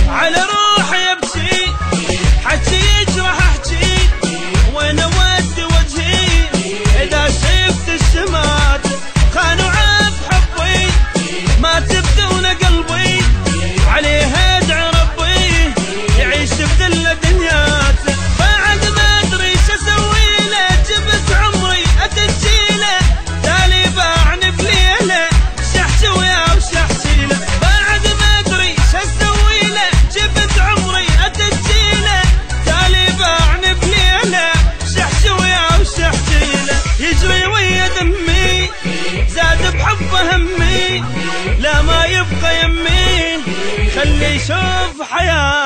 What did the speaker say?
على روحي ابكي حكي يجرح احكي وين اودي وجهي اذا شفت الشمات خانوا عاب حبي ما تبدون قلبي عليه ادعي ربي يعيش بذله دنياته بعد ما ادري شو اسوي له جبت عمري اتجيله تالي باعني بليله شحشي وياه وشحشي له بعد ما ادري شو اسوي له جبت عمري اتجيله تالي باعني بليله شحشي وياه وشحشي له يجري ويا دمي زاد بحبه همي لا ما يبقى يمي خلي يشوف حياتي